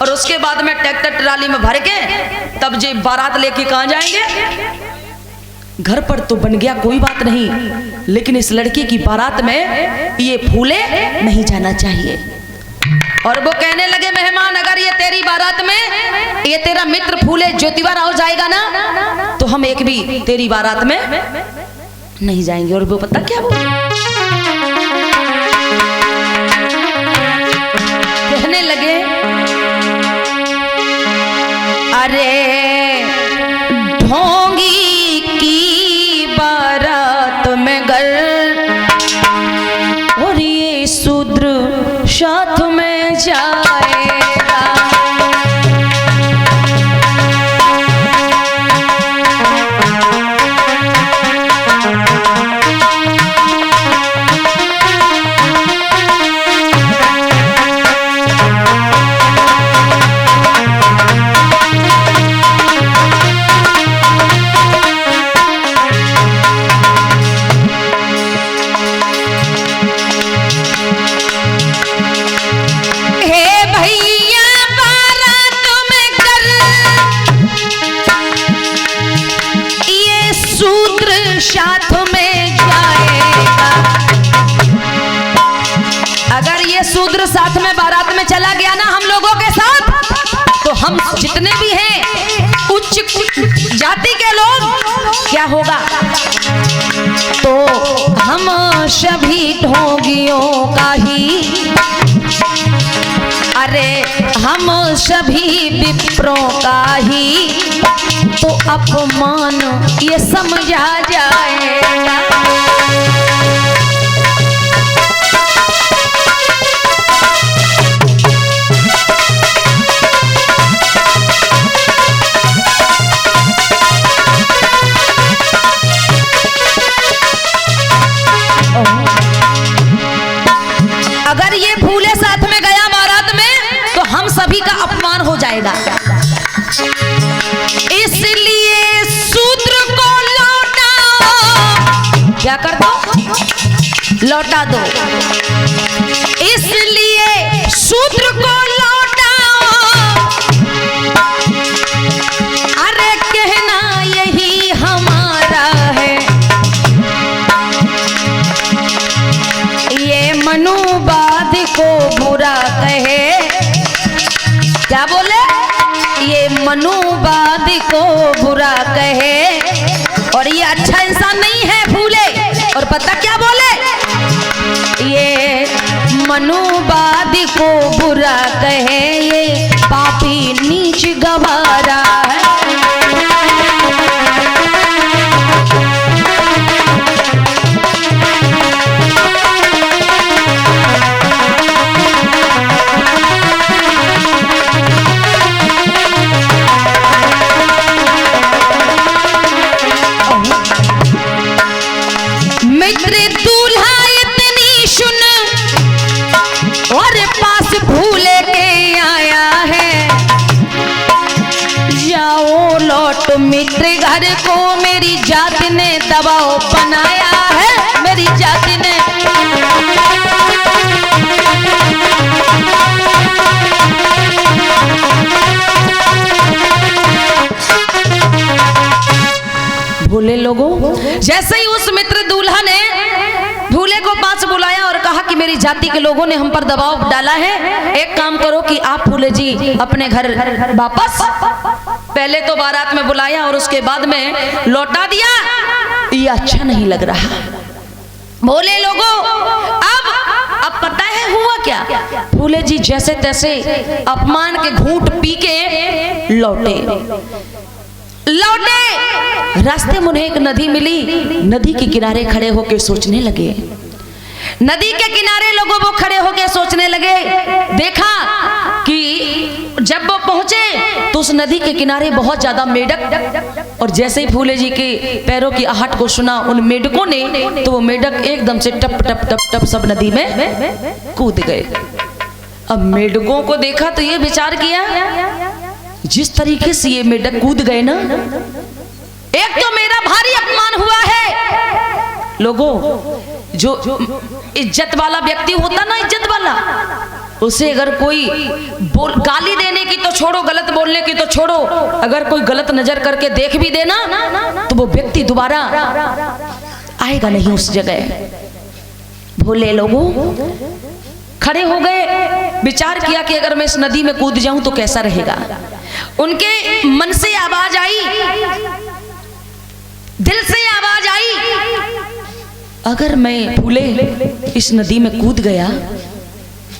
और उसके बाद में ट्रैक्टर ट्राली में भर के तब जे बारात लेके कहाँ जाएंगे। घर पर तो बन गया, कोई बात नहीं, लेकिन इस लड़की की बारात में ये फूले नहीं जाना चाहिए। और वो कहने लगे मेहमान, अगर ये तेरी बारात में ये तेरा मित्र फूले ज्योतिबा राव जाएगा ना तो हम एक भी तेरी बारात में नहीं जाएंगे। और वो पता क्या बोले, कहने लगे अरे ढोंगी की बारात में गर और ये शूद्र साथ में जाएगा। साथ में जाएगा। अगर ये शूद्र साथ में बारात में चला गया ना हम लोगों के साथ, तो हम जितने भी हैं उच्च जाति के लोग, क्या होगा, तो हम सभी ढोंगियों का ही, अरे हम सभी विप्रों का ही तो अपमान ये समझा जाएगा। अगर ये फूले साथ में गया बारात में तो हम सभी का अपमान हो जाएगा। इसलिए शूद्र को लौटाओ, क्या कर दो, लौटा दो। इसलिए शूद्र को लौटाओ, अरे कहना यही हमारा है। ये मनुवाद को बुरा कहे, क्या बोले, ये मनुवाद को बुरा कहे और ये अच्छा इंसान नहीं है फूले। और पता क्या बोले, ये मनुवाद को बुरा कहे, ये पापी नीच गवारा है। मित्र घर को मेरी जाति ने दबाव बनाया है, मेरी जाति ने। भोले लोगों, जैसे ही उस मित्र दूल्हा ने भूले को पास बुलाया और कहा कि मेरी जाति के लोगों ने हम पर दबाव डाला है, एक काम करो कि आप फूले जी अपने घर वापस, पहले तो बारात में बुलाया और उसके बाद में लौटा दिया, ये अच्छा नहीं लग रहा। भोले लोगों, अब पता है हुआ क्या, फूले जी जैसे तैसे अपमान के घूंट पी के लौटे। रास्ते में उन्हें एक नदी मिली, नदी के किनारे खड़े होकर सोचने लगे। नदी के किनारे लोगों वो खड़े होकर सोचने लगे, देखा कि जब वो पहुंचे तो उस नदी के किनारे बहुत ज्यादा मेढक, और जैसे ही फूले जी के पैरों की आहट को सुना उन मेढकों ने, तो वो मेढक एकदम से टप टप टप टप सब नदी में कूद गए। अब मेढकों को देखा तो ये विचार किया, जिस तरीके से ये मेढक कूद गए ना, एक तो मेरा भारी अपमान हुआ है। लोगों, जो इज्जत वाला व्यक्ति होता ना, इज्जत वाला, उसे अगर कोई गाली देने की तो तो छोड़ो, गलत बोलने की तो छोड़ो, अगर कोई गलत नजर करके देख भी देना तो वो व्यक्ति दोबारा आएगा नहीं उस जगह। भोले लोगों खड़े हो गए, विचार किया कि अगर मैं इस नदी में कूद जाऊं तो कैसा रहेगा। उनके मन से आवाज आई, दिल से आवाज आई, अगर मैं फूले इस नदी में कूद गया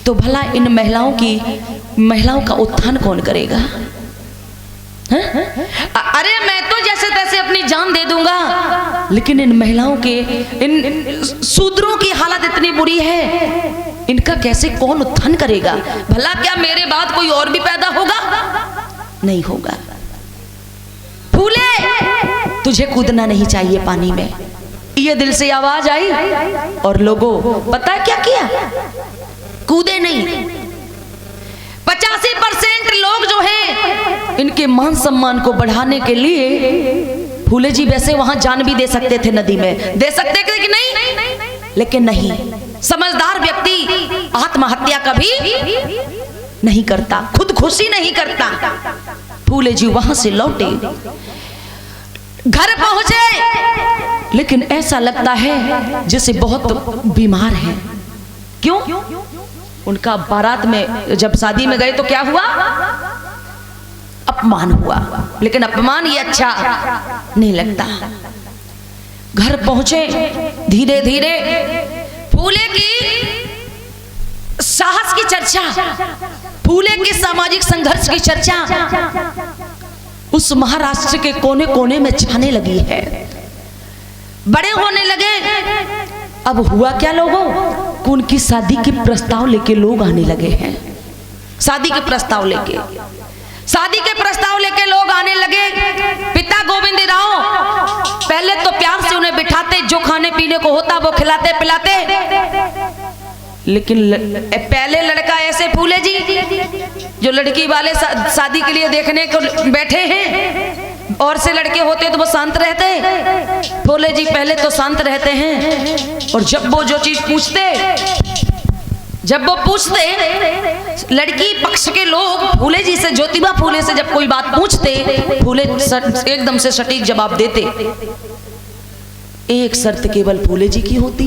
तो भला इन महिलाओं का उत्थान कौन करेगा? है? अरे मैं तो जैसे तैसे अपनी जान दे दूंगा, लेकिन इन महिलाओं के, इन शूद्रों की हालत इतनी बुरी है, इनका कैसे कौन उत्थान करेगा? भला क्या मेरे बाद कोई और भी पैदा होगा? नहीं होगा। फूले तुझे कूदना नहीं चाहिए पानी में, ये दिल से आवाज आई। और लोगों पता है क्या किया? कूदे नहीं। 85% लोग जो हैं इनके मान सम्मान को बढ़ाने के लिए, फूले जी वैसे वहां जान भी दे सकते थे, नदी में दे सकते थे कि नहीं, लेकिन नहीं। समझदार व्यक्ति आत्महत्या कभी नहीं करता, खुदकुशी नहीं करता। फूले जी वहां से लौटे, घर पहुंचे, लेकिन ऐसा लगता है जैसे बहुत बीमार है। क्यों? उनका बारात में जब शादी में गए तो क्या हुआ? अपमान हुआ, लेकिन अपमान ये अच्छा नहीं लगता। घर पहुंचे, धीरे धीरे फूले की साहस की चर्चा, फूले के सामाजिक संघर्ष की चर्चा उस महाराष्ट्र के कोने कोने में छाने लगी है, बड़े होने लगे। अब हुआ क्या लोगों को, उनकी शादी के प्रस्ताव लेके लोग आने लगे हैं। शादी के प्रस्ताव लेके लोग आने लगे। पिता गोविंद राव पहले तो प्यार से उन्हें बिठाते, जो खाने पीने को होता वो खिलाते पिलाते, लेकिन पहले लड़का ऐसे फूले जी जो लड़की वाले शादी के लिए देखने को बैठे हैं, और से लड़के होते तो वो शांत रहते। फूले जी पहले तो शांत रहते हैं, और जब वो जो चीज पूछते लड़की पक्ष के लोग फूले जी से, ज्योतिबा फूले से जब कोई बात पूछते, फूले एकदम से सटीक जवाब देते। एक शर्त केवल फूले जी की होती,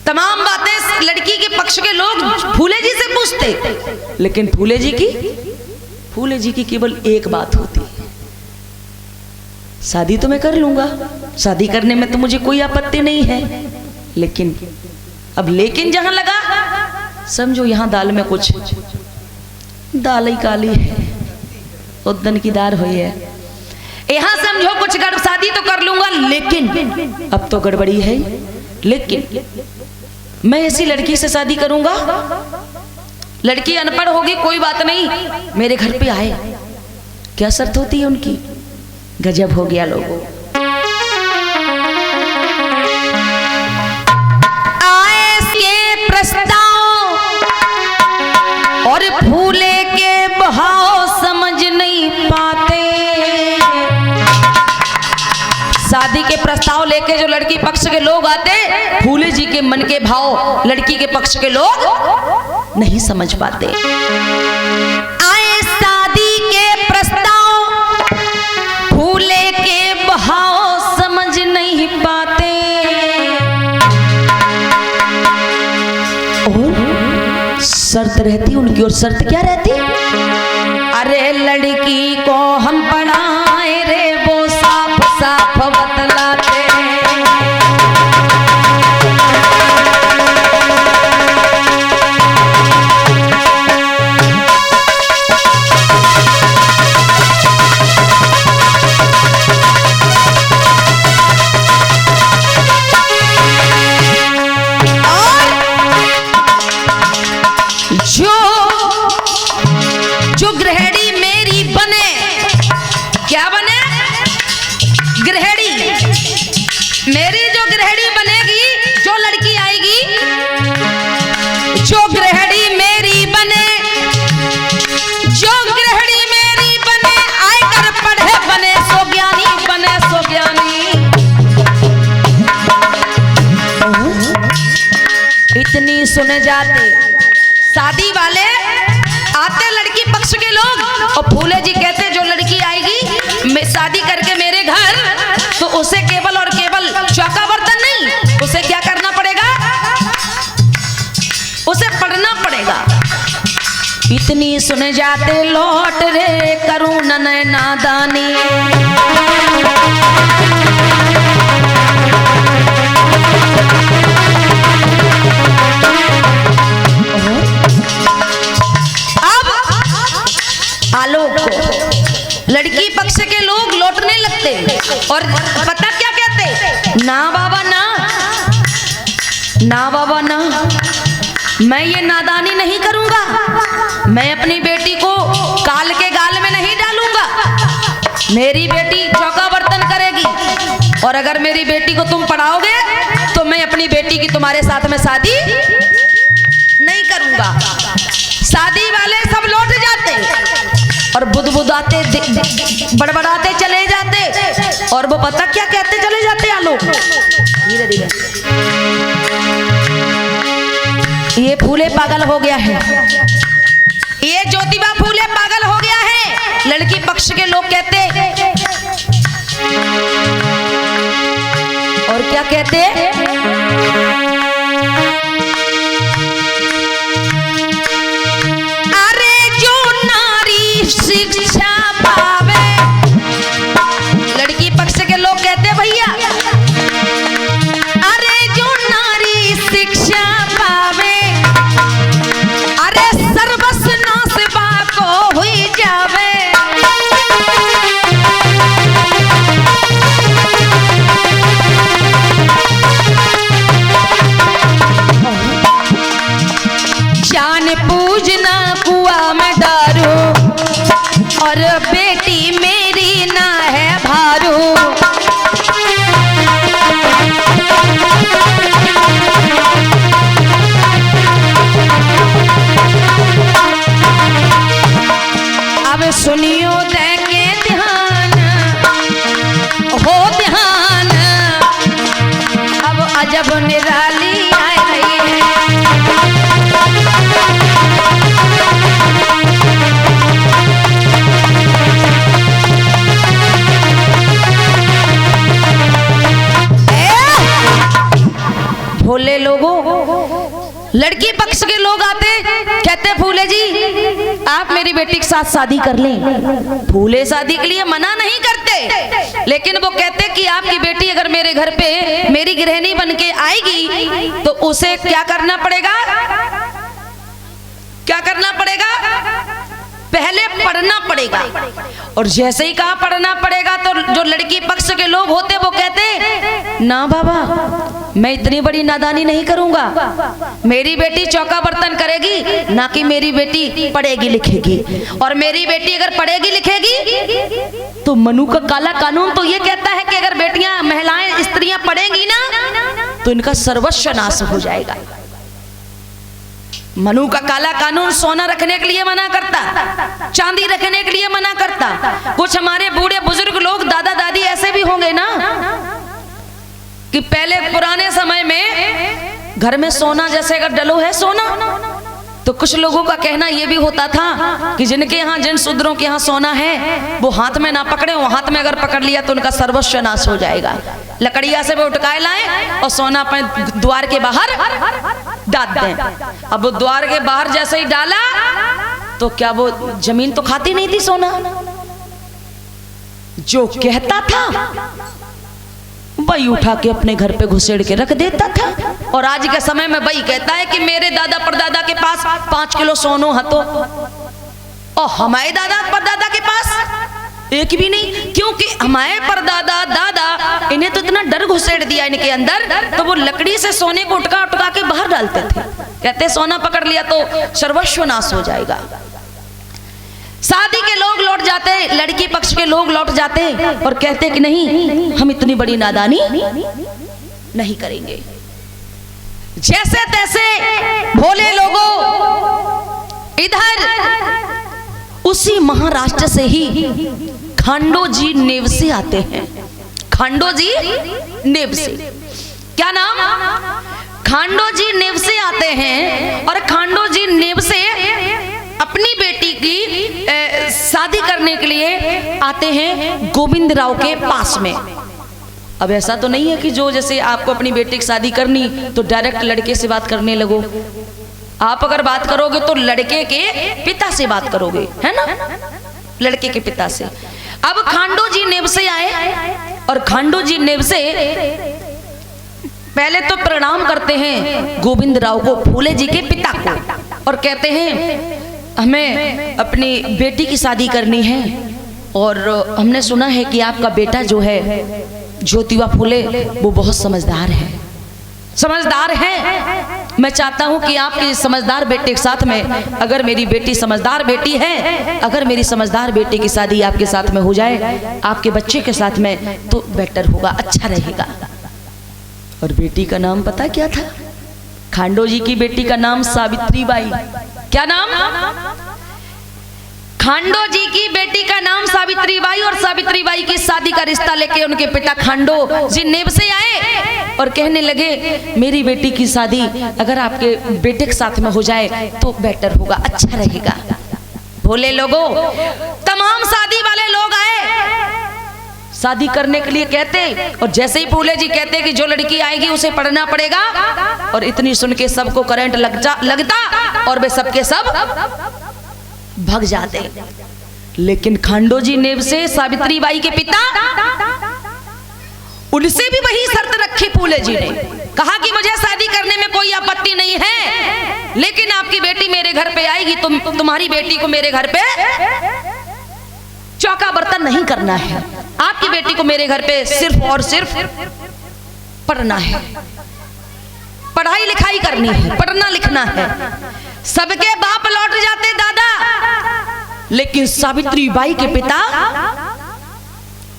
तमाम बातें लड़की के पक्ष के लोग फूले जी से पूछते, लेकिन फूले जी की केवल एक बात होती, शादी तो मैं कर लूंगा, शादी करने में तो मुझे कोई आपत्ति नहीं है, लेकिन अब लेकिन जहां लगा, समझो यहां दाल में कुछ दाल ही काली है, उद्दन की दाल हुई है। यहां समझो कुछ शादी तो कर लूंगा, लेकिन अब तो गड़बड़ी है। लेकिन मैं ऐसी लड़की से शादी करूंगा, लड़की अनपढ़ होगी कोई बात नहीं, मेरे घर पे आए, क्या शर्त होती है उनकी? गजब हो गया लोगों। आए के प्रस्ताव और फूले के बहाव समझ नहीं पाते। शादी के प्रस्ताव लेके जो लड़की पक्ष के लोग आते, फूले जी के मन के भाव लड़की के पक्ष के लोग नहीं समझ पाते। आए शादी के प्रस्ताव, फूले के बहाव समझ नहीं पाते, और शर्त रहती उनकी, और शर्त क्या रहती? अरे लड़की को हम पढ़ाए रे, वो साफ साफ बतलाते। जो गृहिणी मेरी बने, क्या बने? गृहिणी मेरी जो गृहिणी बनेगी, जो लड़की आएगी, जो गृहिणी मेरी बने, जो गृहिणी मेरी बने, आयकर पढ़े बने, सो ज्ञानी बने, सो ज्ञानी। इतनी सुने जाते, शादी वाले आते लड़की पक्ष के लोग, और फूले जी कहते जो लड़की आएगी शादी करके मेरे घर, तो उसे केवल और केवल चौका बर्तन नहीं, उसे क्या करना पड़ेगा, उसे पढ़ना पड़ेगा। इतनी सुन जाते लौट रे करूं न नादानी, आलोक को लड़की पक्ष के लोग लौटने लगते और पता क्या कहते, ना बाबा ना, ना बाबा ना, मैं ये नादानी नहीं करूंगा, मैं अपनी बेटी को काल के गाल में नहीं डालूंगा, मेरी बेटी चौका बर्तन करेगी, और अगर मेरी बेटी को तुम पढ़ाओगे तो मैं अपनी बेटी की तुम्हारे साथ में शादी नहीं करूंगा। शादी वाले सब लौट जाते और बुदबुदाते बड़बड़ाते चले जाते, और वो पता क्या कहते चले जाते आलोक, धीरे धीरे, ये फूले पागल हो गया है, ये ज्योतिबा फूले पागल हो गया है। लड़की पक्ष के लोग कहते और क्या कहते, शिक्षा पावे, लड़की पक्ष के लोग कहते भैया अरे जो नारी शिक्षा पावे, अरे सर्वस्व नाश को हुई जावे, जान पूजना कुआं में डारो, और बेटी मेरी ना है भारू, अब सुनियो दे के ध्यान, हो ध्यान, अब अजब निराली आई है, भोले लोगों, लड़की पक्ष के लोग आते कहते फूले जी आप मेरी बेटी के साथ शादी कर लें। फूले शादी के लिए मना नहीं करते, लेकिन वो कहते कि आपकी बेटी अगर मेरे घर पे मेरी गृहिणी बन के आएगी तो उसे क्या करना पड़ेगा, क्या करना पड़ेगा, पहले पढ़ना पड़ेगा। और जैसे ही कहा पढ़ना पड़ेगा तो जो लड़की पक्ष के लोग होते वो कहते ना बाबा मैं इतनी बड़ी नादानी नहीं करूंगा, मेरी बेटी चौका बर्तन करेगी, ना कि मेरी बेटी पढ़ेगी लिखेगी, और मेरी बेटी अगर पढ़ेगी लिखेगी तो मनु का काला कानून तो ये कहता है कि अगर बेटियां महिलाएं स्त्रियां पढ़ेंगी ना तो इनका सर्वस्व नाश हो जाएगा। मनु का काला कानून सोना रखने के लिए मना करता, चांदी रखने के लिए मना करता। कुछ हमारे बूढ़े बुजुर्ग लोग दादा दादी ऐसे भी होंगे ना कि पहले पुराने समय में घर में सोना जैसे अगर डलो है सोना, तो कुछ लोगों का कहना यह भी होता था कि जिनके यहाँ जिन शूद्रों के यहाँ सोना है वो हाथ में ना पकड़े, वो हाथ में अगर पकड़ लिया तो उनका सर्वस्व नाश हो जाएगा। लकड़िया से वो उठकाए लाए और सोना अपने द्वार के बाहर डाल दें। अब वो द्वार के बाहर जैसे ही डाला तो क्या वो जमीन तो खाती नहीं थी सोना, जो कहता था वही उठा के अपने घर पे घुसेड़ के रख देता था। और आज के समय में वही कहता है कि मेरे दादा परदादा के पास 5 किलो सोनो हतो और हमारे दादा परदादा के पास एक भी नहीं, क्योंकि हमारे परदादा दादा इन्हें तो इतना डर घुसेड़ दिया इनके अंदर, तो वो लकड़ी से सोने को उठका उठका के बाहर डालते थे। कहते सोना पकड़ लिया तो सर्वस्व नाश हो जाएगा। शादी के लोग लौट जाते, लड़की पक्ष के लोग लौट जाते और कहते कि नहीं हम इतनी बड़ी नादानी नहीं करेंगे। जैसे तैसे भोले लोगों इधर उसी महाराष्ट्र से ही खांडो जी नेव से आते हैं। खांडो जी नेव से, क्या नाम, खांडो जी नेव से आते हैं और खांडो जी नेव से अपनी बेटी की शादी शादी करने के लिए आते हैं गोविंद राव के पास में। अब ऐसा तो नहीं है कि जो जैसे आपको अपनी बेटी की शादी करनी तो डायरेक्ट लड़के से बात करने लगो। आप अगर बात करोगे तो लड़के के पिता से बात करोगे, है ना, लड़के के पिता से। अब खांडो जी नेब से आए और खांडो जी नेब से पहले तो प्रणाम करते हैं गोविंद राव को, फूले जी के पिता को, और कहते हैं हमें अपनी बेटी की शादी करनी है और हमने सुना है कि आपका बेटा जो है ज्योतिबा फूले वो बहुत समझदार है, समझदार है। मैं चाहता हूं कि आपके समझदार बेटे के साथ में, अगर मेरी बेटी समझदार बेटी है, अगर मेरी समझदार बेटी की शादी आपके साथ में हो जाए, आपके बच्चे के साथ में, तो बेटर होगा, अच्छा रहेगा। और बेटी का नाम पता क्या था? खांडो जी की बेटी का नाम सावित्री बाई। क्या नाम? खांडो जी की बेटी का नाम सावित्री बाई। और सावित्री बाई की शादी का रिश्ता लेके उनके पिता खांडो जी नेब से आए और कहने लगे मेरी बेटी की शादी अगर आपके बेटे के साथ में हो जाए तो बेटर होगा, अच्छा रहेगा। भोले लोगों, तमाम शादी वाले लोग आए शादी करने के लिए कहते, और जैसे ही फूले जी कहते कि जो लड़की आएगी उसे पढ़ना पड़ेगा, और इतनी सुन के सबको करंट लगता और वे सबके सब भाग जाते। लेकिन खांडो जी नेब से सावित्री बाई के पिता, उनसे भी वही शर्त रखी फूले जी ने। कहा कि मुझे शादी करने में कोई आपत्ति नहीं है, लेकिन आपकी बेटी मेरे घर पे आएगी, तुम्हारी बेटी को मेरे घर पे चौका बर्तन नहीं करना है, आपकी बेटी को मेरे घर पे सिर्फ और सिर्फ पढ़ना है, पढ़ाई लिखाई करनी है, पढ़ना लिखना है। सबके बाप लौट जाते दादा, लेकिन सावित्री बाई के पिता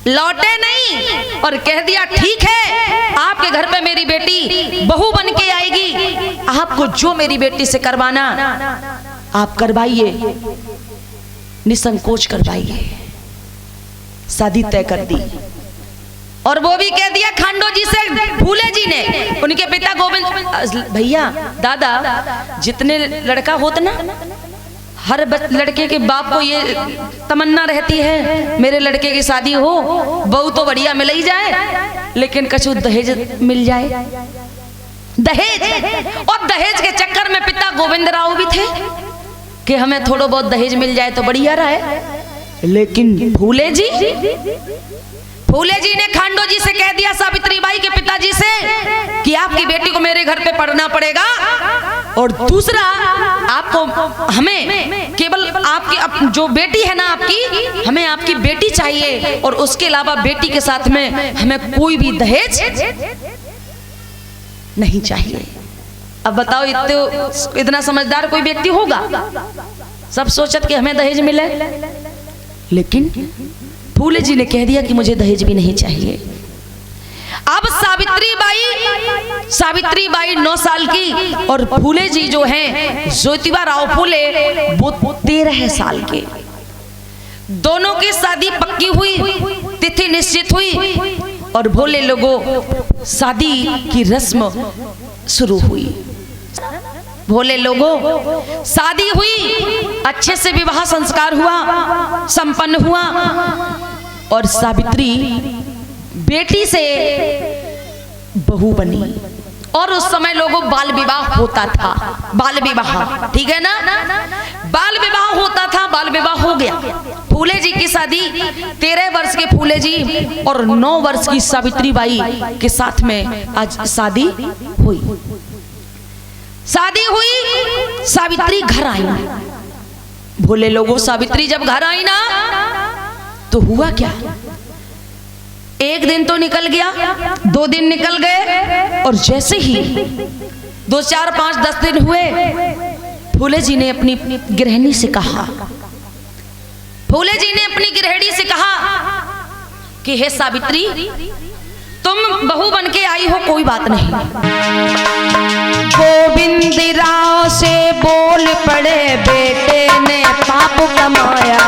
लौटे नहीं और कह दिया ठीक है, आपके घर पे मेरी बेटी बहू बन के आएगी, आपको जो मेरी बेटी से करवाना आप करवाइए, निसंकोच करवाइए। शादी तय कर दी, और वो भी कह दिया खांडो जी से फूले जी ने, उनके पिता गोविंद भैया दादा, जितने लड़का होता ना, हर लड़के के बाप को ये तमन्ना रहती है मेरे लड़के की शादी हो, बहू तो बढ़िया मिल ही जाए, लेकिन कछु दहेज मिल जाए, दहेज। और दहेज के चक्कर में पिता गोविंद राव भी थे कि हमें थोड़ा बहुत दहेज मिल जाए तो बढ़िया रहे। लेकिन फूले जी ने खांडो जी से कह दिया, सावित्री बाई के पिताजी से, कि आपकी बेटी को मेरे घर पे पढ़ना पड़ेगा, और दूसरा आपको हमें केवल आपकी जो बेटी है ना आपकी, हमें आपकी बेटी चाहिए, और उसके अलावा बेटी के साथ में हमें कोई भी दहेज नहीं चाहिए। अब बताओ, इतना समझदार कोई व्यक्ति होगा? सब सोचत कि हमें दहेज मिले, लेकिन फूले जी ने कह दिया कि मुझे दहेज भी नहीं चाहिए। अब सावित्री बाई 9 साल की, और फूले जी जो हैं ज्योतिबा राव फूले वो 13 साल के। दोनों की शादी पक्की हुई, तिथि निश्चित हुई, और भोले लोगों शादी की रस्म शुरू हुई। भोले लोगों, शादी हुई, अच्छे से विवाह संस्कार हुआ, संपन्न हुआ, और सावित्री बेटी से बहू बनी। और उस समय लोगों बाल विवाह होता था, बाल विवाह, ठीक है ना, बाल विवाह होता था, बाल विवाह हो गया। फूले जी की शादी 13 वर्ष के फूले जी और 9 वर्ष की सावित्री बाई के साथ में आज शादी हुई। शादी हुई, सावित्री घर आई। भोले लोगों, सावित्री जब घर आई ना तो हुआ क्या? एक दिन तो निकल गया, 2 दिन निकल गए, और जैसे ही 2, 4, 5, 10 दिन हुए, फूले जी ने अपनी गृहिणी से कहा, फूले जी ने अपनी गृहिणी से कहा कि हे सावित्री, तुम बहू बन के आई हो, कोई बात नहीं। गोविंद राव से बोल पड़े, बेटे ने पाप कमाया,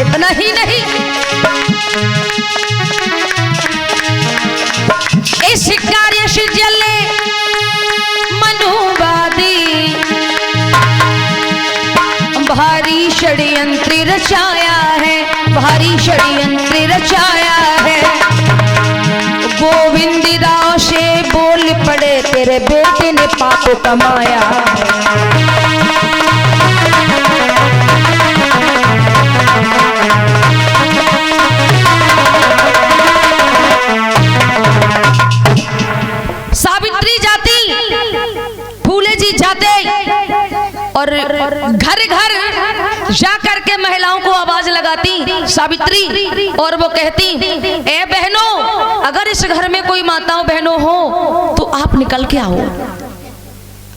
इतना ही नहीं, इस कार्य से जले मनुवादी, भारी षड्यंत्र रचाया है, भारी षड्यंत्र रचाया है। गोविंद राव से बोल पड़े तेरे बेटे ने पाप कमाया। सावित्री जाती, फूले जी जाते और घर घर जा करके महिलाओं को आवाज लगाती सावित्री, और वो कहती ए बहनों, अगर इस घर में कोई माताओं बहनों हो तो आप निकल के आओ।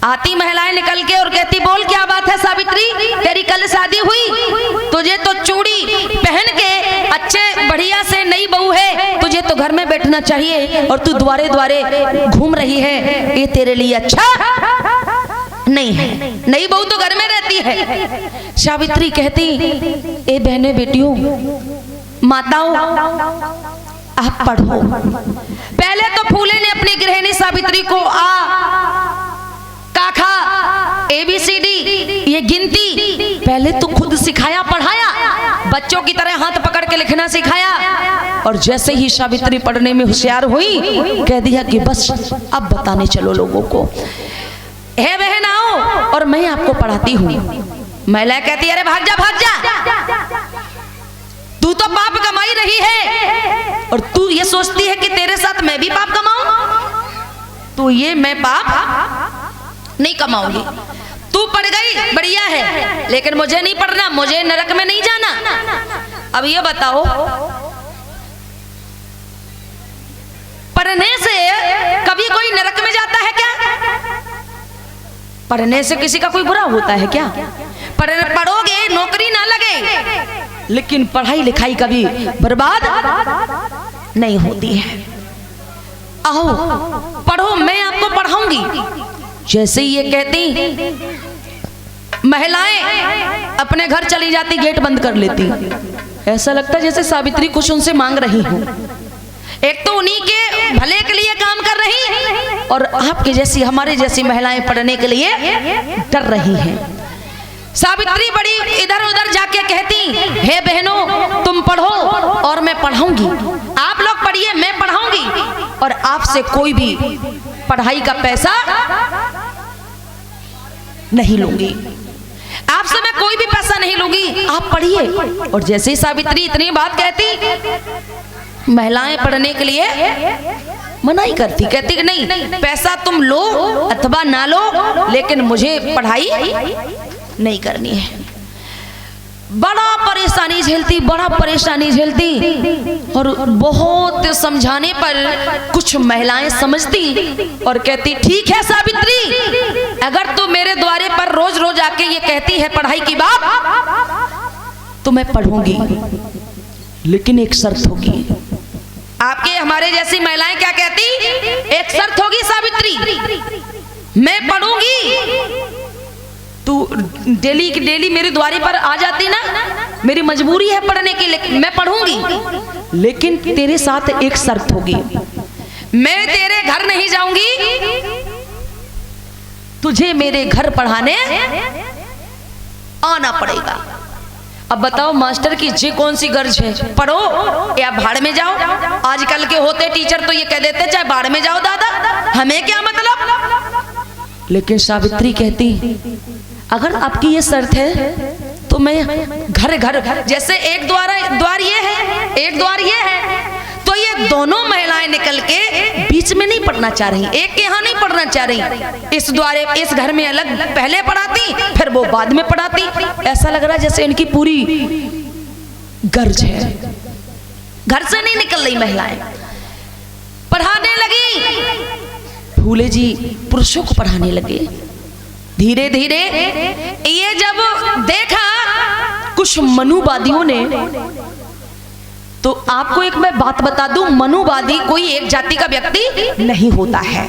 आती महिलाएं निकल के और कहती बोल क्या बात है सावित्री, तेरी कल शादी हुई, तुझे तो चूड़ी पहन के अच्छे बढ़िया से नई बहू है, तुझे तो घर में बैठना चाहिए और तू द्वारे द्वारे घूम रही है, ये तेरे लिए अच्छा नहीं है। नई बहू तो घर में रहती है। सावित्री कहती ए बहने बेटियों माताओं आप पढ़ो। पहले तो फूले ने अपनी गृहिणी सावित्री को आ काखा ABCD ये गिनती पहले तो खुद सिखाया पढ़ाया, बच्चों की तरह हाथ पकड़ के लिखना सिखाया, और जैसे ही सावित्री पढ़ने में होशियार हुई कह दिया कि बस अब बताने चलो लोगों को, हे बहन आओ और मैं आपको पढ़ाती हूँ। महिला कहती अरे भाग जा भाग जा, तू तो पाप कमाई रही है और तू ये सोचती है कि तेरे साथ मैं भी पाप कमाऊं, तो ये मैं पाप नहीं कमाऊंगी। तू पढ़ गई बढ़िया है, लेकिन मुझे नहीं पढ़ना, मुझे नरक में नहीं जाना। अब ये बताओ पढ़ने से कभी कोई नरक में जाता है क्या? पढ़ने से किसी का कोई बुरा होता है क्या? पढ़ोगे नौकरी ना लगे, लेकिन पढ़ाई लिखाई कभी बर्बाद नहीं होती है। आओ पढ़ो, मैं आपको पढ़ाऊंगी। जैसे ये कहती महिलाएं अपने घर चली जाती, गेट बंद कर लेती। ऐसा लगता जैसे सावित्री कुछ उनसे मांग रही हो। एक तो उन्हीं के भले के लिए काम कर रही और आपके जैसी हमारे जैसी महिलाएं पढ़ने के लिए डर रही हैं। सावित्री बड़ी इधर उधर जाके कहती हे बहनों तुम पढ़ो और मैं पढ़ाऊंगी, आप लोग पढ़िए मैं पढ़ाऊंगी, और आपसे कोई भी पढ़ाई का पैसा नहीं लूंगी, आपसे मैं कोई भी पैसा नहीं लूंगी, आप पढ़िए। और जैसे ही सावित्री इतनी बात कहती, महिलाएं पढ़ने के लिए मनाही करती, कहती कि नहीं पैसा तुम लो अथवा ना लो, लेकिन मुझे पढ़ाई नहीं करनी है। बड़ा परेशानी झेलती, बड़ा परेशानी झेलती, और बहुत समझाने पर कुछ महिलाएं समझती और कहती ठीक है सावित्री, अगर तू मेरे द्वारे पर रोज रोज आके ये कहती है पढ़ाई की बात, तो मैं पढ़ूंगी, लेकिन एक शर्त होगी। आपके हमारे जैसी महिलाएं क्या कहती, एक शर्त होगी सावित्री, मैं पढ़ूंगी, तू डेली की डेली मेरे द्वारे पर आ जाती ना, मेरी मजबूरी है पढ़ने की, लेकिन मैं पढ़ूंगी, लेकिन तेरे साथ एक शर्त होगी, मैं तेरे घर नहीं जाऊंगी, तुझे मेरे घर पढ़ाने आना पड़ेगा। अब बताओ मास्टर की जी कौन सी गर्ज है, पढ़ो या भाड़ में जाओ। आजकल के होते टीचर तो ये कह देते चाहे भाड़ में जाओ दादा, हमें क्या मतलब। लेकिन सावित्री कहती अगर आपकी ये शर्त है तो मैं घर घर, जैसे एक द्वार ये है, एक द्वार ये है, तो ये दोनों महिलाएं निकल के बीच में नहीं पढ़ना चाह रही, एक के यहाँ नहीं पढ़ना चाह रही, इस द्वारे इस घर में अलग पहले पढ़ाती फिर वो बाद में पढ़ाती। ऐसा लग रहा है जैसे इनकी पूरी गर्ज है, घर से नहीं निकल रही महिलाएं, पढ़ाने लगी। फूले जी पुरुषों को पढ़ाने लगे। धीरे धीरे ये जब देखा कुछ मनुवादियों ने, तो आपको एक मैं बात बता दूं, मनुवादी कोई एक जाति का व्यक्ति नहीं होता है,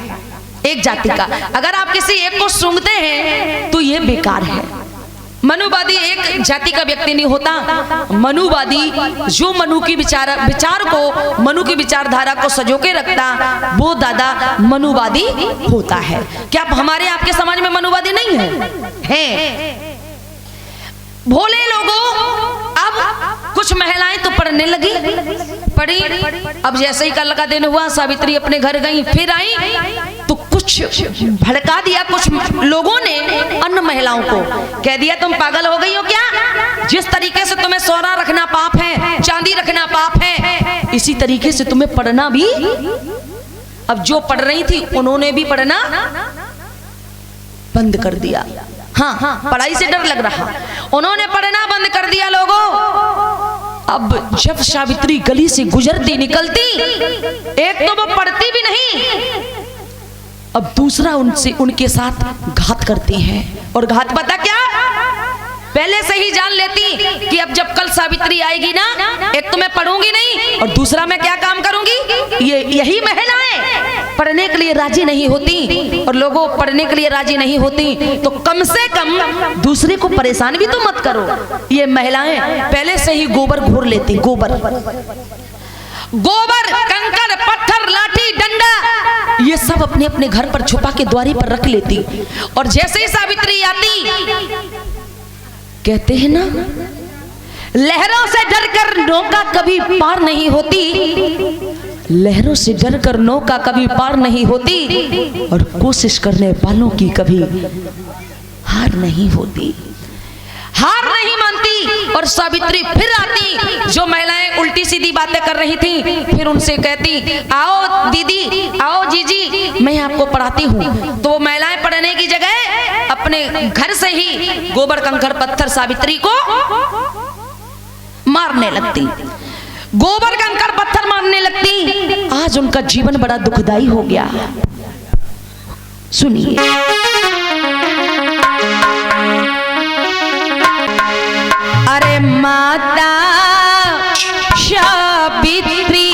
एक जाति का। अगर आप किसी एक को सूंघते हैं तो ये बेकार है, मनुवादी एक जाति का व्यक्ति नहीं होता। मनुवादी जो मनु की विचार को, मनु की विचारधारा को सजो के रखता, वो दादा मनुवादी होता है। क्या हमारे आपके समाज में मनुवादी नहीं है? भोले लोगों, अब कुछ महिलाएं तो पढ़ने लगी, पढ़ी। अब जैसे ही कल का दिन हुआ, सावित्री अपने घर गई, फिर आई तो कुछ भड़का दिया कुछ लोगों ने अन्य महिलाओं को, कह दिया तुम पागल हो गई हो क्या? जिस तरीके से तुम्हें सोना रखना पाप है, चांदी रखना पाप है, इसी तरीके से तुम्हें पढ़ना भी। अब जो पढ़ रही थी उन्होंने भी पढ़ना बंद कर दिया। हाँ, पढ़ाई से डर लग रहा, उन्होंने पढ़ना बंद कर दिया। लोगों, अब जब सावित्री गली से गुजरती निकलती, एक तो वो पढ़ती भी नहीं, अब दूसरा उनके साथ घात करती हैं। और घात पता क्या? पहले से ही जान लेती कि अब जब कल सावित्री आएगी ना, एक तो मैं पढ़ूंगी नहीं और दूसरा मैं क्या काम करूंगी। यही महिलाएं पढ़ने के लिए राजी नहीं होती, और लोगों पढ़ने के लिए राजी नहीं होती तो कम से कम दूसरे को परेशान भी तो मत करो। ये महिलाएं पहले से ही गोबर घोर लेती, गोबर, कंकड़, पत्थर, लाठी, डंडा, ये सब अपने अपने घर पर छुपा के द्वारी पर रख लेती। और जैसे ही सावित्री आती, कहते हैं ना, लहरों से डरकर नौका कभी पार नहीं होती, लहरों से डरकर नौका कभी पार नहीं होती, और कोशिश करने वालों की कभी हार नहीं होती, हार नहीं मानती। और सावित्री फिर आती, जो महिलाएं उल्टी सीधी बातें कर रही थी, फिर उनसे कहती, आओ दीदी, आओ जीजी, मैं आपको पढ़ाती हूँ। तो वो महिलाएं पढ़ने की जगह अपने घर से ही गोबर, कंकड़, पत्थर सावित्री को मारने लगती, गोबर, कंकड़, पत्थर मारने लगती। आज उनका जीवन बड़ा दुखदाई हो गया। सुनिए, अरे माता सावित्री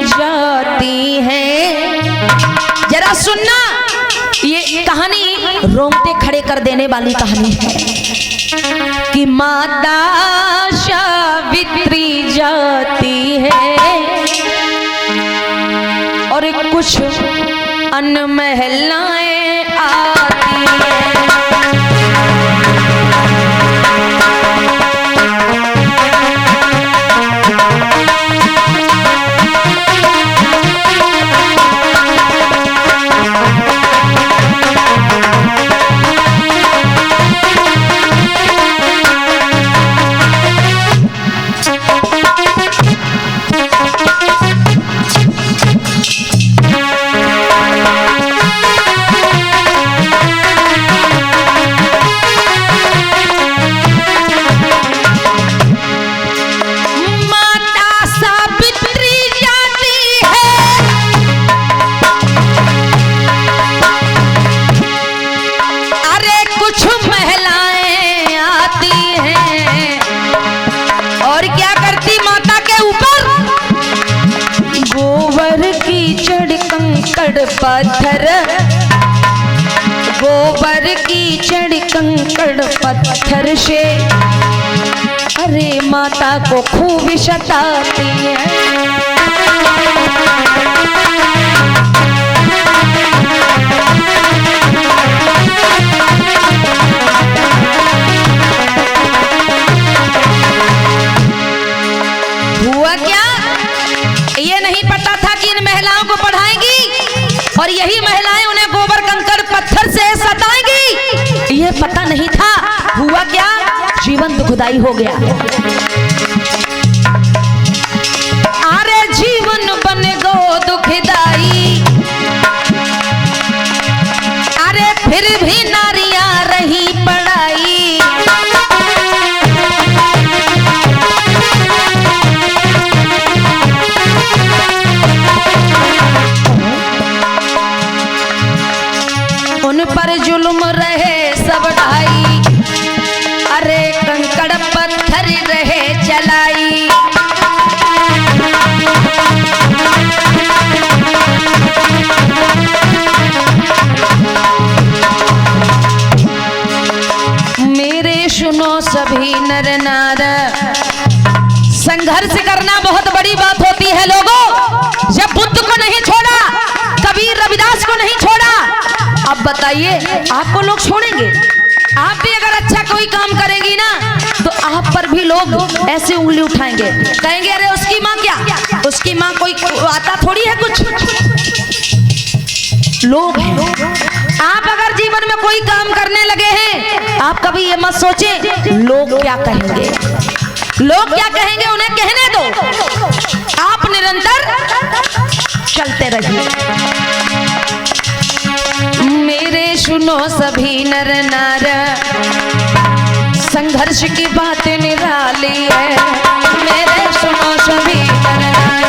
जाती है, जरा सुनना, ये कहानी रोंगटे खड़े कर देने वाली कहानी है कि माता सावित्री जाती है और कुछ अन्य महिलाएं आती हैं। पत्थर, गोबर कीचड़ कंकड़ पत्थर से अरे माता को खूब सताती है। हुआ क्या, ये नहीं पता था कि इन महिलाओं को पढ़ाएंगी और यही महिलाएं उन्हें गोबर, कंकड़, पत्थर से सताएंगी, ये पता नहीं था। हुआ क्या, जीवन दुखदाई हो गया। अरे जीवन बन गो दुखदाई, अरे फिर भी नारियां रही पढ़ाई। उन पर जुल्म रहे सब ढाई, अरे कंकड़ पत्थर रहे संघर्ष करना बहुत बड़ी बात होती है लोगों। जब बुद्ध को नहीं छोड़ा, कबीर रविदास को नहीं छोड़ा, अब बताइए आपको लोग छोड़ेंगे? आप भी अगर अच्छा कोई काम करेंगी ना तो आप पर भी लोग ऐसे उंगली उठाएंगे, कहेंगे अरे उसकी माँ क्या, उसकी माँ कोई आता थोड़ी है कुछ। लोग हैं। आप अगर जीवन में कोई काम करने लगे हैं, आप कभी ये मत सोचें लोग क्या कहेंगे, लोग क्या कहेंगे उन्हें कहने दो, आप निरंतर चलते रहिए। मेरे सुनो सभी नर नार, संघर्ष की बात निराली है। मेरे सुनो सभी नर नार,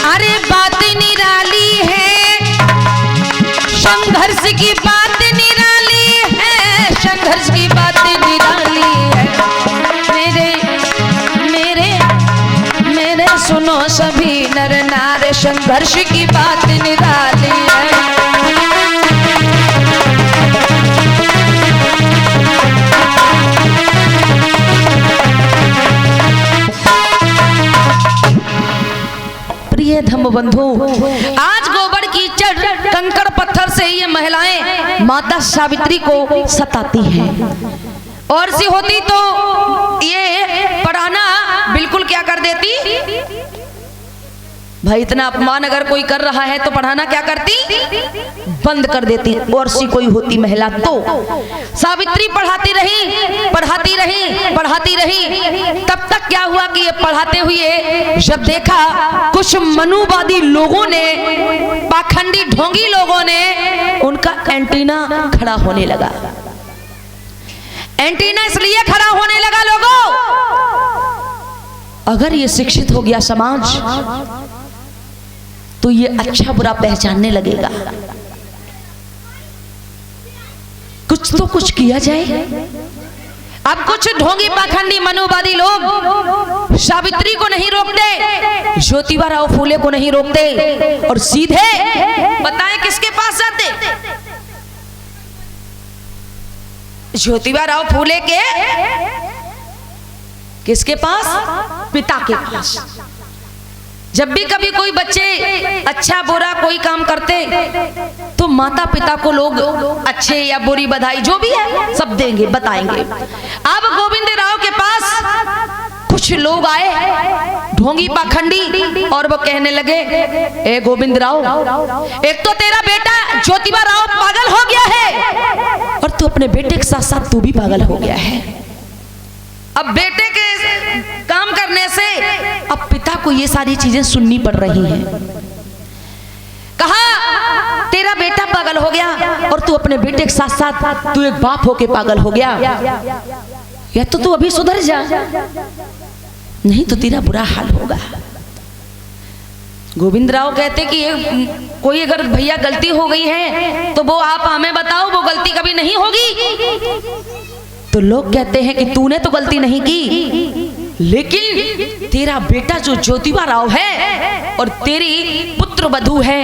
अरे बात निराली है, संघर्ष की बात निराली है, संघर्ष की बात निराली है। मेरे सुनो सभी नर नार, संघर्ष की बात निराली है। प्रिय धम्म बंधु, आज गोबर कीचड़ कंकड़ पत्थर से ये महिलाएं माता सावित्री को सताती हैं, और सी होती तो ये पढ़ाना बिल्कुल क्या कर देती भाई। इतना अपमान अगर कोई कर रहा है तो पढ़ाना क्या करती, बंद कर देती। और सी कोई होती महिला तो सावित्री पढ़ाती रही, पढ़ाती रही, पढ़ाती रही। तब तक क्या हुआ कि ये पढ़ाते हुए जब देखा कुछ मनुवादी लोगों ने, पाखंडी ढोंगी लोगों ने उनका एंटीना खड़ा होने लगा। एंटीना इसलिए खड़ा होने लगा लोगों, अगर ये शिक्षित हो गया समाज तो ये अच्छा बुरा पहचानने लगेगा, कुछ तो कुछ किया जाए। अब कुछ ढोंगी पाखंडी मनुवादी लोग सावित्री को नहीं रोकते, ज्योतिबा राव फूले को नहीं रोकते, और सीधे बताएं किसके पास जाते, ज्योतिबा राव फूले के किसके पास, पिता के पास। जब भी कभी कोई बच्चे अच्छा बुरा कोई काम करते तो माता पिता को लोग अच्छे या बुरी बधाई जो भी है सब देंगे, बताएंगे। अब गोविंद राव के पास कुछ लोग आए ढोंगी पाखंडी, और वो कहने लगे, ए गोविंद राव, एक तो तेरा बेटा ज्योतिबा राव पागल हो गया है, और तू अपने बेटे के साथ साथ तू भी पागल हो गया है। अब बेटे के काम करने से अब पिता को ये सारी चीजें सुननी पड़ रही हैं। कहा तेरा बेटा पागल हो गया और तू अपने बेटे के साथ साथ तू एक बाप होके पागल हो गया, या तो तू अभी सुधर जा, नहीं तो तेरा बुरा हाल होगा। गोविंद राव कहते कि कोई अगर भैया गलती हो गई है तो वो आप हमें बताओ, वो गलती कभी नहीं होगी। तो लोग कहते हैं कि तूने तो गलती नहीं की, लेकिन तेरा बेटा जो ज्योतिबा राव है और तेरी पुत्र वधू है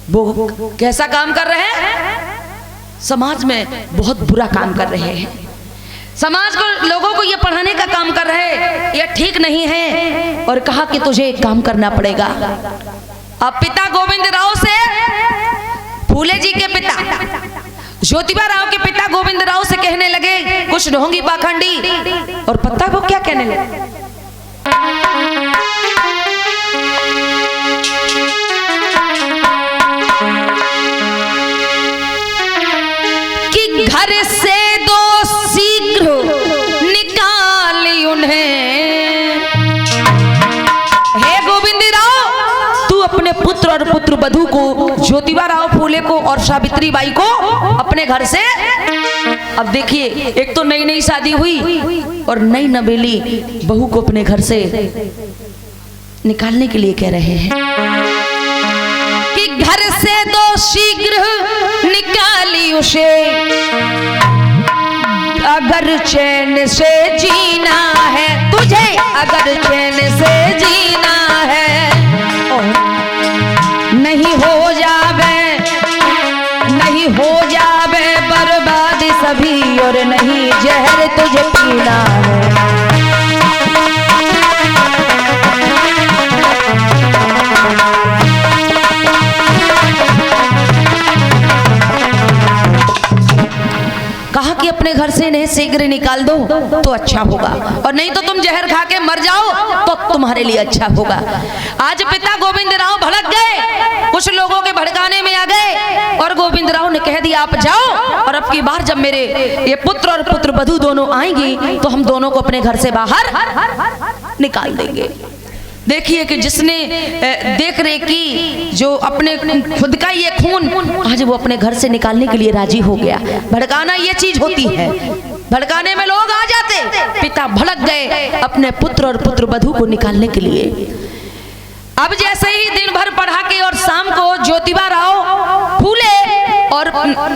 वो कैसा काम कर रहे हैं, समाज में बहुत बुरा काम कर रहे हैं। समाज को, लोगों को ये पढ़ाने का काम कर रहे हैं, ये ठीक नहीं है। और कहा कि तुझे एक काम करना पड़ेगा। अब पिता गोविंद राव से, फूले जी के पिता ज्योतिबा राव के पिता गोविंद राव से कहने लगे कुछ ढोंगी पाखंडी, और पता वो क्या कहने लगे, कि घर से दो शीघ्र निकाली उन्हें। हे गोविंद राव, तू अपने पुत्र और पुत्र वधू को, ज्योतिबा राव फूले को और सावित्री बाई को अपने घर से, अब देखिए एक तो नई नई शादी हुई और नई नवेली बहू को अपने घर से निकालने के लिए कह रहे हैं कि घर से दो शीघ्र निकाली उसे, अगर चैन से जीना है तुझे, अगर चैन से जीना है, नहीं हो जावे और नहीं जहर तुझे पीना है। कहा कि अपने घर से इन्हें शीघ्र निकाल दो तो अच्छा होगा, और नहीं तो तुम जहर खा के मर जाओ तो तुम्हारे लिए अच्छा होगा। आज पिता गोविंद राव भड़क गए, कुछ लोगों के भड़काने में आ गए, और गोविंद राव ने कह दिया आप जाओ, और अब की बार जब मेरे ये पुत्र और पुत्र वधू दोनों आएंगी तो हम दोनों को अपने घर से बाहर निकाल देंगे। देखिए कि जिसने देख रेख की, जो अपने खुद का ये खून, आज वो अपने घर से निकालने के लिए राजी हो गया। भड़काना ये चीज होती है, भड़काने में लोग आ जाते। पिता भड़क गए अपने पुत्र और पुत्र वधू को निकालने के लिए। अब जैसे ही दिन भर पढ़ा के और शाम को ज्योतिबा राव फूले और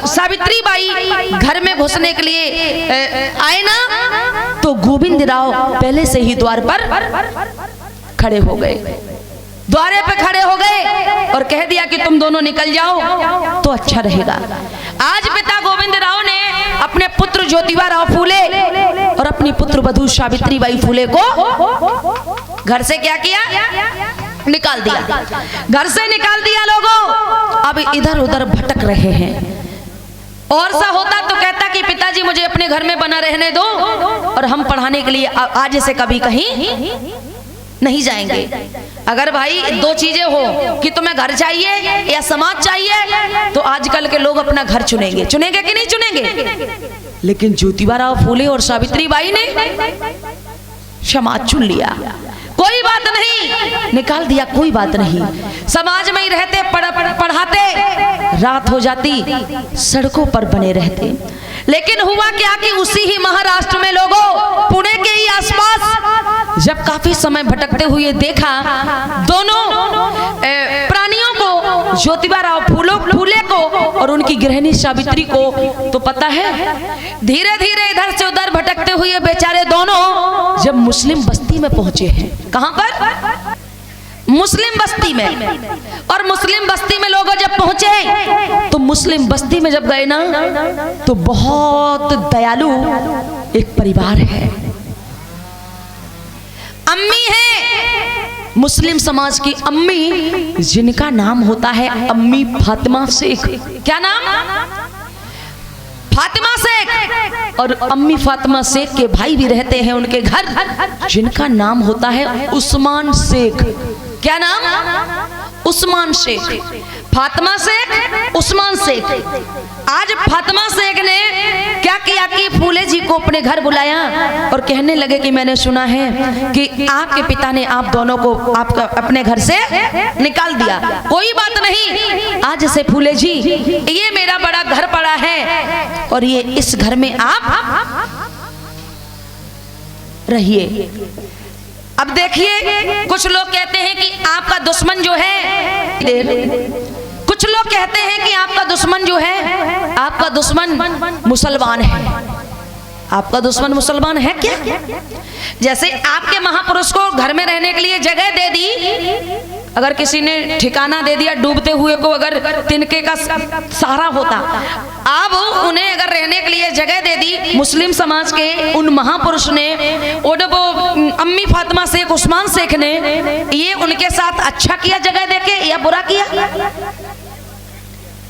सावित्री बाई घर में घुसने के लिए आए ना, तो गोविंद राव पहले से ही द्वार पर खड़े हो गए, द्वारे पे खड़े हो गए और कह दिया कि तुम दोनों निकल जाओ तो अच्छा रहेगा। आज पिता गोविंद राव ने अपने पुत्र ज्योतिबा राव फूले और अपनी पुत्र वधू सावित्री बाई फूले को घर से क्या किया, निकाल दिया। घर से निकाल दिया लोगों, अब इधर उधर भटक रहे हैं। और सा होता तो कहता कि पिताजी मुझे अपने घर में बना रहने दो और हम पढ़ाने के लिए आज से कभी कहीं नहीं जाएंगे। अगर भाई दो चीजें हो कि तुम्हें घर चाहिए या समाज चाहिए, तो आजकल के लोग अपना घर चुनेंगे। चुनेंगे कि नहीं चुनेंगे? लेकिन ज्योतिबा राव फूले और सावित्री बाई ने समाज चुन लिया। कोई बात नहीं, निकाल दिया, कोई बात नहीं। समाज में ही रहते, पढ़ाते, रात हो जाती, सड़कों पर बने रहते। लेकिन हुआ क्या कि उसी ही महाराष्ट्र में लोगों, पुणे के ही आसपास जब काफी समय भटकते हुए देखा दोनों प्राणियों को, ज्योतिबा राव फूले को और उनकी गृहिणी सावित्री को, तो पता है धीरे धीरे इधर से उधर भटकते हुए बेचारे दोनों जब मुस्लिम बस्ती में पहुंचे हैं। कहां पर? मुस्लिम बस्ती में। और मुस्लिम बस्ती में लोग जब पहुंचे तो मुस्लिम बस्ती में जब गए ना, तो बहुत दयालु एक परिवार है, अम्मी है, मुस्लिम समाज की अम्मी, जिनका नाम होता है अम्मी फातिमा शेख। क्या नाम? फातिमा शेख। और अम्मी फातिमा शेख के भाई भी रहते हैं उनके घर, जिनका नाम होता है उस्मान शेख। क्या नाम? उस्मान शेख। फातिमा शेख, उस्मान शेख। आज फातिमा शेख ने क्या किया कि फूले जी को अपने घर बुलाया और कहने लगे कि मैंने सुना है कि आपके पिता ने आप दोनों को आपका अपने घर से निकाल दिया। कोई बात नहीं, आज से फूले जी ये मेरा बड़ा घर पड़ा है और ये इस घर में आप रहिए। अब देखिए, कुछ लोग कहते हैं कि आपका दुश्मन जो है, कुछ लोग कहते हैं कि आपका दुश्मन जो है, आपका दुश्मन मुसलमान है। आपका दुश्मन मुसलमान है क्या? जैसे आपके महापुरुष को घर में रहने के लिए जगह दे दी, अगर किसी ने ठिकाना दे दिया, डूबते हुए को अगर तिनके का सहारा होता, अब उन्हें अगर रहने के लिए जगह दे दी, मुस्लिम समाज के उन महापुरुष ने, वो अम्मी फातिमा शेख, उस्मान शेख ने, ये उनके साथ अच्छा किया जगह देके या बुरा किया?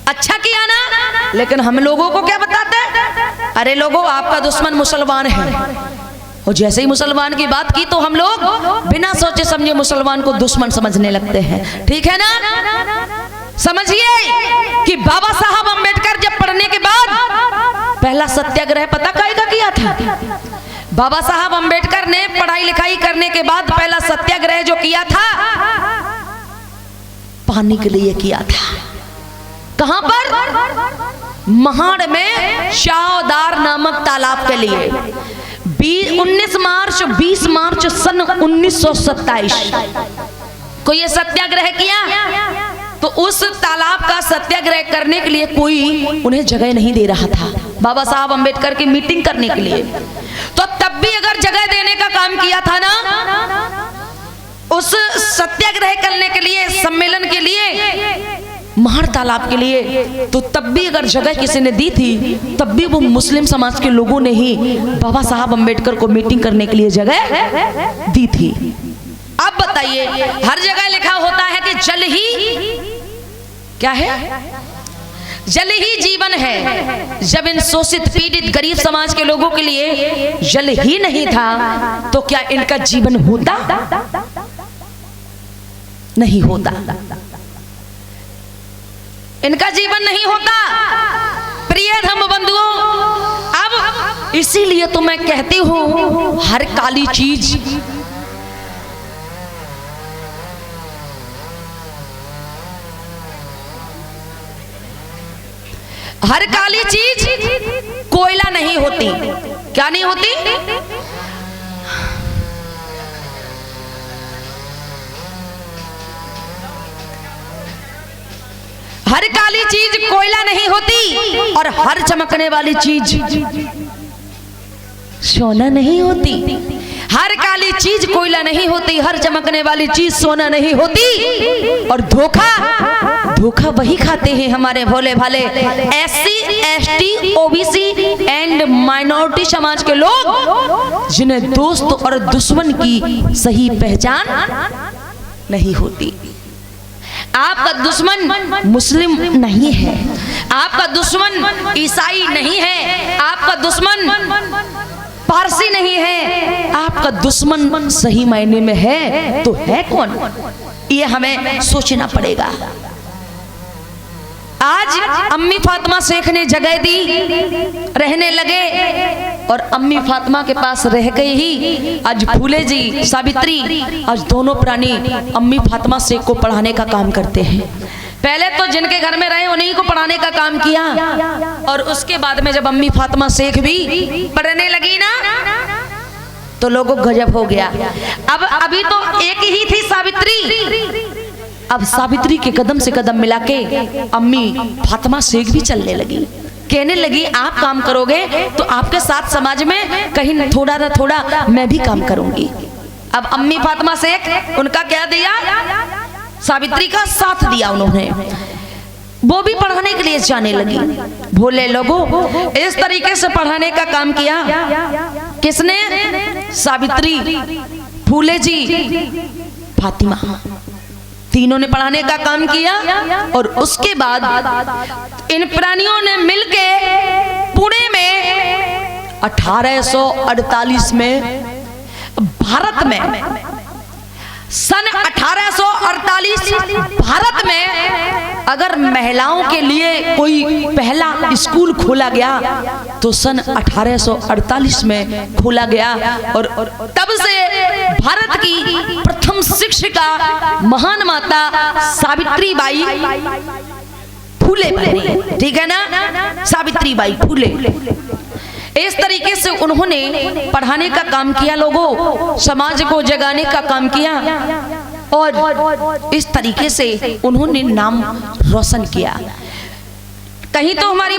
अच्छा किया ना। लेकिन हम लोगों को क्या बताते हैं? अरे लोगों, आपका दुश्मन मुसलमान है। और जैसे ही मुसलमान की बात की तो हम लोग बिना सोचे समझे मुसलमान को दुश्मन समझने लगते हैं। ठीक है ना? समझिए कि बाबा साहब अम्बेडकर जब पढ़ने के बाद पहला सत्याग्रह पता कायदा किया था। बाबा साहब अम्बेडकर ने पढ़ाई लिखाई करने के बाद पहला सत्याग्रह जो किया था, पानी के लिए किया था। कहां पर? महाड़ में शाहदार नामक तालाब के लिए। 20 मार्च सन 1927 को यह सत्याग्रह किया। तो उस तालाब का सत्याग्रह करने के लिए कोई उन्हें जगह नहीं दे रहा था, बाबा साहब अम्बेडकर की मीटिंग करने के लिए। तो तब भी अगर जगह देने का काम किया था ना, उस सत्याग्रह करने के लिए, सम्मेलन के लिए महर तालाब के लिए, तो तब भी अगर जगह किसी ने दी थी तब भी वो मुस्लिम समाज के लोगों ने ही बाबा साहब अम्बेडकर को मीटिंग करने के लिए जगह दी थी। अब बताइए, हर जगह लिखा होता है कि जल ही क्या है, जल ही जीवन है। जब इन शोषित पीड़ित गरीब समाज के लोगों के लिए जल ही नहीं था तो क्या इनका जीवन होता? नहीं होता, इनका जीवन नहीं होता। प्रिय धर्म बंधुओं, अब इसीलिए तो मैं कहती हूं हर काली चीज कोयला नहीं होती। क्या नहीं होती? हर काली चीज कोयला नहीं होती और हर चमकने वाली चीज सोना नहीं होती। हर काली चीज कोयला नहीं होती, हर चमकने वाली चीज सोना नहीं होती। और धोखा वही खाते हैं हमारे भोले भाले SC ST OBC and minority समाज के लोग, जिन्हें दोस्त और दुश्मन की सही पहचान नहीं होती। आपका दुश्मन मुस्लिम नहीं है, आपका दुश्मन ईसाई नहीं है, आपका दुश्मन पारसी नहीं है, आपका दुश्मन सही मायने में है तो है कौन? ये हमें सोचना पड़ेगा। आज अम्मी फातिमा शेख ने जगह दी, रहने लगे, और अम्मी फातिमा के पास रह गए ही आज फूले जी, सावित्री, आज दोनों प्राणी अम्मी फातिमा शेख को पढ़ाने का काम करते हैं। पहले तो जिनके घर में रहे उन्हीं को पढ़ाने का काम किया, और उसके बाद में जब अम्मी फातिमा शेख भी पढ़ने लगी ना तो लोगों को गजब हो गया। अब अभी तो एक ही थी सावित्री, अब सावित्री के कदम से कदम मिला के अम्मी फातिमा शेख भी चलने लगी। कहने लगी आप काम करोगे तो आपके साथ समाज में कहीं थोड़ा ना थोड़ा मैं भी काम करूंगी। अब अम्मी फातिमा शेख उनका क्या दिया, सावित्री का साथ दिया उन्होंने, वो भी पढ़ाने के लिए जाने लगी। भोले लोगों, इस तरीके से पढ़ाने का काम किया किसने? सावित्री, फूले जी, फातिमा, तीनों ने पढ़ाने का काम किया। और उसके बाद इन प्राणियों ने मिलके पुणे में 1848 में भारत में, सन 1848 भारत में अगर महिलाओं के लिए कोई पहला स्कूल खोला गया तो सन 1848 में खोला गया। और तब से भारत की प्रथम शिक्षिका महान माता सावित्री बाई फूले बनी, ठीक है ना, सावित्री बाई फूले। इस तरीके से उन्होंने पढ़ाने का काम किया, लोगों समाज को जगाने का काम किया, और इस तरीके से उन्होंने नाम रोशन किया। कहीं तो हमारी